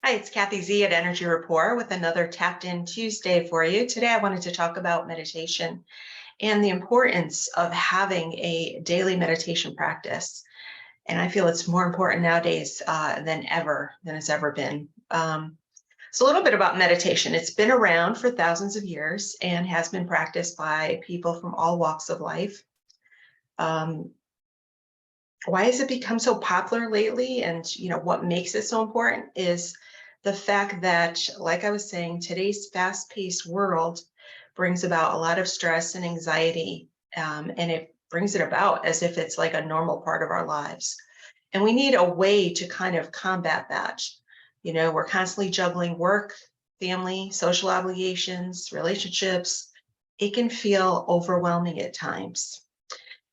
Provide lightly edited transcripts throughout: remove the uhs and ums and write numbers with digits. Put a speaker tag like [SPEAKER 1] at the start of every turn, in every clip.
[SPEAKER 1] Hi, it's Kathy Z at Energy Rapport with another Tapped In Tuesday for you. Today, I wanted to talk about meditation and the importance of having a daily meditation practice. And I feel it's more important nowadays than it's ever been. So, a little bit about meditation. It's been around for thousands of years and has been practiced by people from all walks of life. Um, why has it become so popular lately? And what makes it so important is the fact that, like I was saying, today's fast-paced world brings about a lot of stress and anxiety, and it brings it about as if it's like a normal part of our lives. And we need a way to kind of combat that. We're constantly juggling work, family, social obligations, relationships. It can feel overwhelming at times.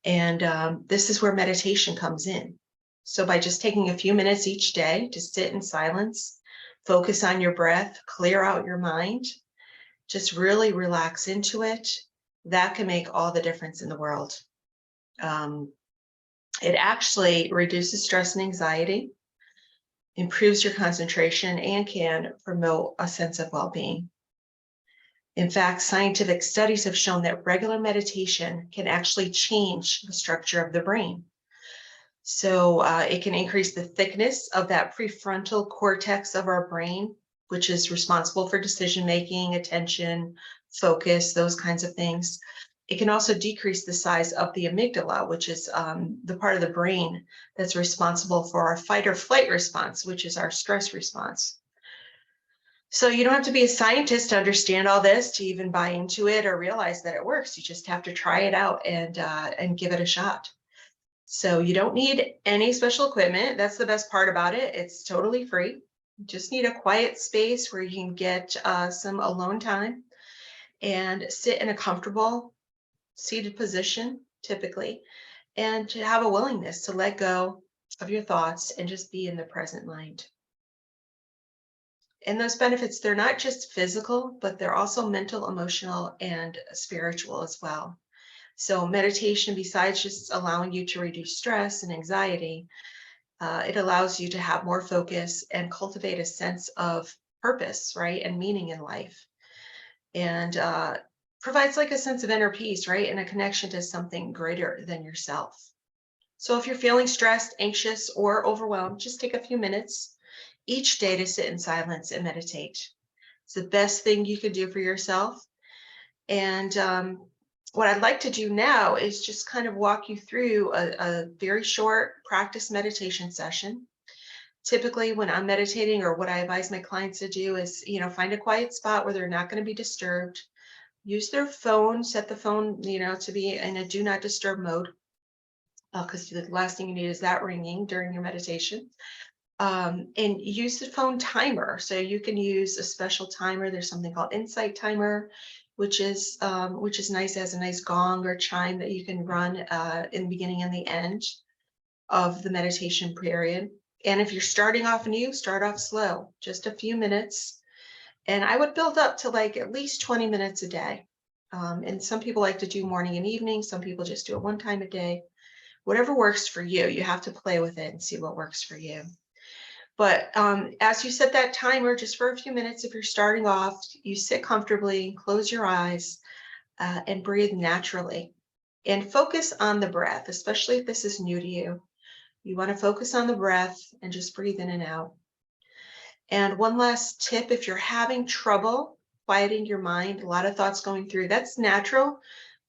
[SPEAKER 1] And this is where meditation comes in. So, by just taking a few minutes each day to sit in silence, focus on your breath, clear out your mind, just really relax into it, that can make all the difference in the world. Um, it actually reduces stress and anxiety, improves your concentration, and can promote a sense of well being. In fact, scientific studies have shown that regular meditation can actually change the structure of the brain. So it can increase the thickness of that prefrontal cortex of our brain, which is responsible for decision making, attention, focus, those kinds of things. It can also decrease the size of the amygdala, which is the part of the brain that's responsible for our fight or flight response, which is our stress response. So you don't have to be a scientist to understand all this, to even buy into it or realize that it works. You just have to try it out and give it a shot. So you don't need any special equipment. That's the best part about it. It's totally free. You just need a quiet space where you can get some alone time and sit in a comfortable seated position, typically, and to have a willingness to let go of your thoughts and just be in the present mind. And those benefits, they're not just physical, but they're also mental, emotional, and spiritual as well. So meditation, besides just allowing you to reduce stress and anxiety, it allows you to have more focus and cultivate a sense of purpose, right, and meaning in life, and provides like a sense of inner peace, right, and a connection to something greater than yourself. So if you're feeling stressed, anxious, or overwhelmed, just take a few minutes each day to sit in silence and meditate. It's the best thing you can do for yourself. And what I'd like to do now is just kind of walk you through a very short practice meditation session. Typically, when I'm meditating, or what I advise my clients to do is, find a quiet spot where they're not going to be disturbed. Use their phone, set the phone, to be in a do not disturb mode, because the last thing you need is that ringing during your meditation. And use the phone timer. So you can use a special timer. There's something called Insight Timer, which is nice. It has a nice gong or chime that you can run in the beginning and the end of the meditation period. And if you're starting off new, start off slow, just a few minutes. And I would build up to like at least 20 minutes a day. And some people like to do morning and evening. Some people just do it one time a day. Whatever works for you, you have to play with it and see what works for you. But as you set that timer, just for a few minutes, if you're starting off, you sit comfortably, close your eyes, and breathe naturally. And focus on the breath, especially if this is new to you. You want to focus on the breath and just breathe in and out. And one last tip, if you're having trouble quieting your mind, a lot of thoughts going through, that's natural.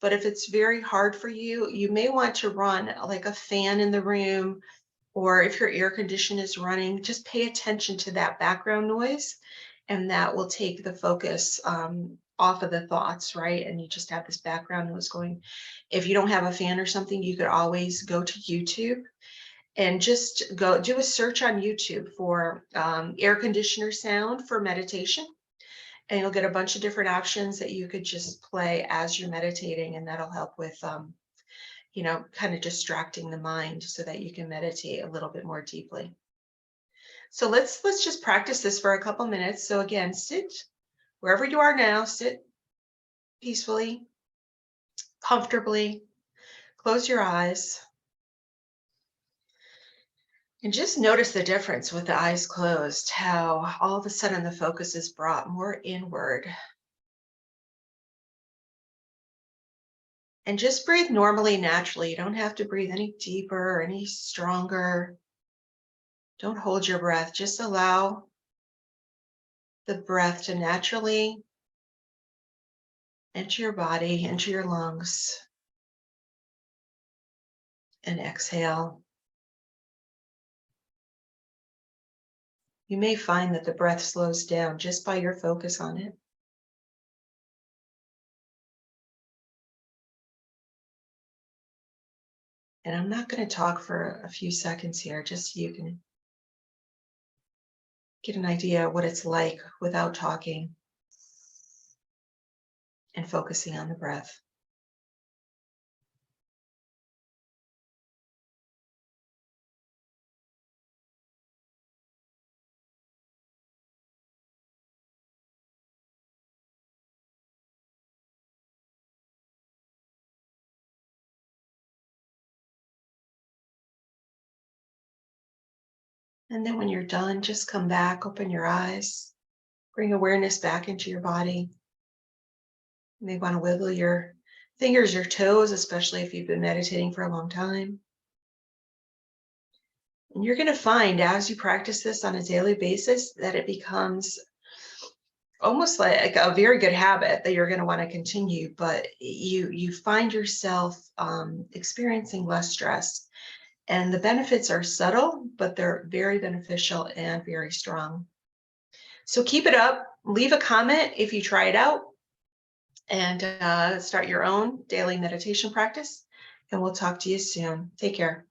[SPEAKER 1] But if it's very hard for you, you may want to run like a fan in the room, or if your air condition is running, just pay attention to that background noise, and that will take the focus off of the thoughts, right? And you just have this background noise going. If you don't have a fan or something, you could always go to YouTube and just go do a search on YouTube for air conditioner sound for meditation. And you'll get a bunch of different options that you could just play as you're meditating, and that'll help with kind of distracting the mind so that you can meditate a little bit more deeply. So let's just practice this for a couple minutes. So again, sit wherever you are now, sit peacefully, comfortably, close your eyes, And just notice the difference with the eyes closed, how all of a sudden the focus is brought more inward. And just breathe normally, naturally. You don't have to breathe any deeper or any stronger. Don't hold your breath. Just allow the breath to naturally enter your body, into your lungs, and exhale. You may find that the breath slows down just by your focus on it. And I'm not going to talk for a few seconds here, just so you can get an idea of what it's like without talking and focusing on the breath. And then when you're done, just come back, open your eyes, bring awareness back into your body. You may want to wiggle your fingers, your toes, especially if you've been meditating for a long time. And you're going to find as you practice this on a daily basis that it becomes almost like a very good habit that you're going to want to continue, but you find yourself experiencing less stress. And the benefits are subtle, but they're very beneficial and very strong. So keep it up. Leave a comment if you try it out, and start your own daily meditation practice. And we'll talk to you soon. Take care.